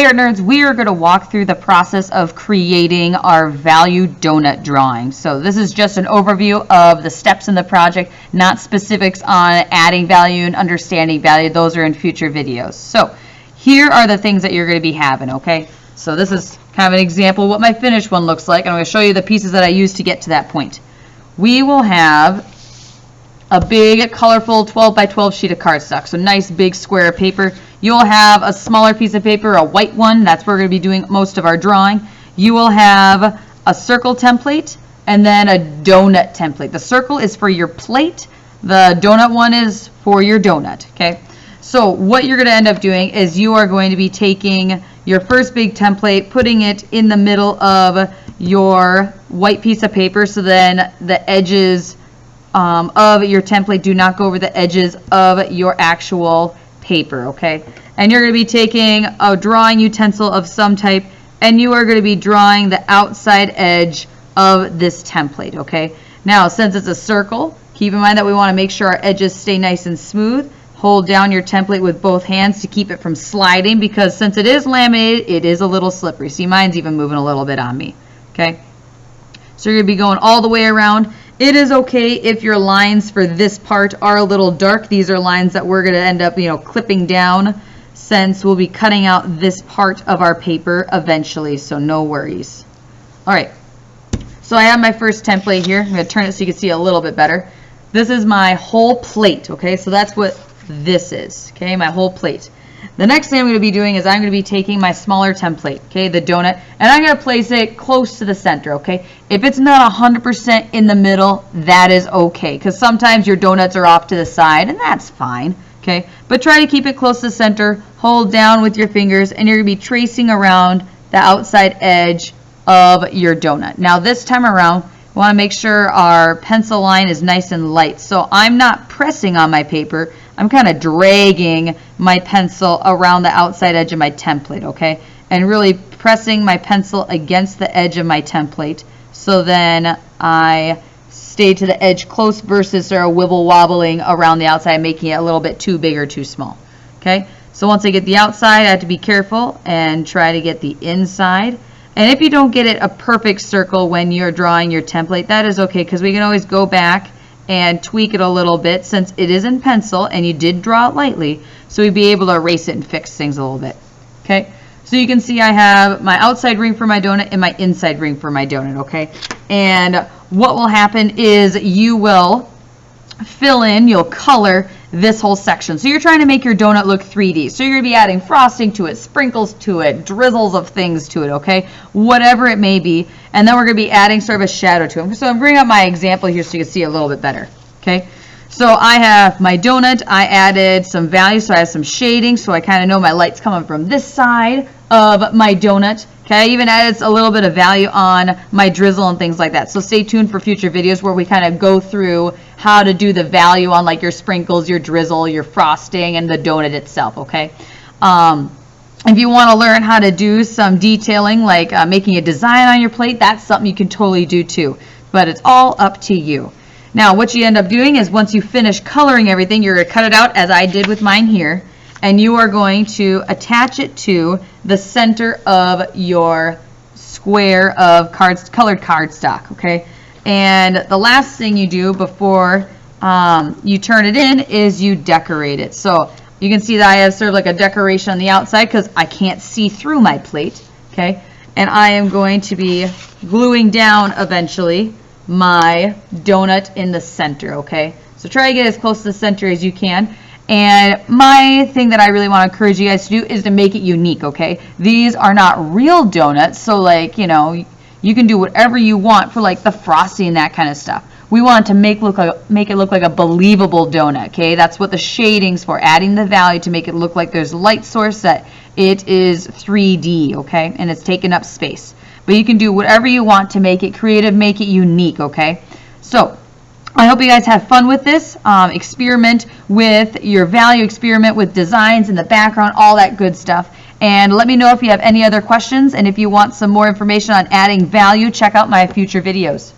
Hey Art Nerds, we are going to walk through the process of creating our value donut drawing. So this is just an overview of the steps in the project, not specifics on adding value and understanding value. Those are in future videos. So here are the things that you're going to be having, okay? So this is kind of an example of what my finished one looks like. I'm going to show you the pieces that I used to get to that point. We will have a big, colorful 12 by 12 sheet of cardstock. So nice, big square of paper. You'll have a smaller piece of paper, a white one. That's where we're going to be doing most of our drawing. You will have a circle template and then a donut template. The circle is for your plate. The donut one is for your donut, okay? So what you're going to end up doing is you are going to be taking your first big template, putting it in the middle of your white piece of paper, so then the edges of your template do not go over the edges of your actual paper, okay? And you're going to be taking a drawing utensil of some type, and you are going to be drawing the outside edge of this template, okay? Now, since it's a circle, keep in mind that we want to make sure our edges stay nice and smooth. Hold down your template with both hands to keep it from sliding, because since it is laminated, it is a little slippery. See, mine's even moving a little bit on me, okay? So you're going to be going all the way around. It is okay if your lines for this part are a little dark. These are lines that we're going to end up, clipping down, since we'll be cutting out this part of our paper eventually, so no worries. All right, so I have my first template here. I'm going to turn it so you can see a little bit better. This is my whole plate, okay? So that's what this is, okay? My whole plate. The next thing I'm going to be doing is I'm going to be taking my smaller template, okay, the donut, and I'm going to place it close to the center, okay? If it's not 100% in the middle, that is okay, because sometimes your donuts are off to the side, and that's fine, okay? But try to keep it close to the center, hold down with your fingers, and you're going to be tracing around the outside edge of your donut. Now this time around, we want to make sure our pencil line is nice and light, so I'm not pressing on my paper. I'm kind of dragging my pencil around the outside edge of my template, okay? And really pressing my pencil against the edge of my template, so then I stay to the edge close versus sort of wibble wobbling around the outside, making it a little bit too big or too small, okay? So once I get the outside, I have to be careful and try to get the inside. And if you don't get it a perfect circle when you're drawing your template, that is okay, because we can always go back and tweak it a little bit, since it is in pencil and you did draw it lightly, so we'd be able to erase it and fix things a little bit, okay? So you can see I have my outside ring for my donut and my inside ring for my donut, okay? And what will happen is you will fill in, you'll color this whole section. So you're trying to make your donut look 3D. So you're going to be adding frosting to it, sprinkles to it, drizzles of things to it, okay? Whatever it may be. And then we're going to be adding sort of a shadow to them. So I'm bringing up my example here so you can see a little bit better, okay? So I have my donut. I added some value, so I have some shading, so I kind of know my light's coming from this side of my donut. Okay, I even added a little bit of value on my drizzle and things like that. So stay tuned for future videos where we kind of go through how to do the value on like your sprinkles, your drizzle, your frosting, and the donut itself, okay? If you want to learn how to do some detailing, like making a design on your plate, that's something you can totally do too. But it's all up to you. Now, what you end up doing is once you finish coloring everything, you're going to cut it out as I did with mine here, and you are going to attach it to the center of your square of colored cardstock, okay? And the last thing you do before you turn it in is you decorate it. So you can see that I have sort of like a decoration on the outside because I can't see through my plate, okay? And I am going to be gluing down eventually my donut in the center, okay? So try to get as close to the center as you can. And my thing that I really want to encourage you guys to do is to make it unique, okay? These are not real donuts, so like, you can do whatever you want for like the frosting and that kind of stuff. We want to make it look like a believable donut, okay? That's what the shading's for, adding the value to make it look like there's a light source, that it is 3D, okay? And it's taking up space. But you can do whatever you want to make it creative, make it unique, okay? So I hope you guys have fun with this. Experiment with your value, experiment with designs in the background, all that good stuff. And let me know if you have any other questions. And if you want some more information on adding value, check out my future videos.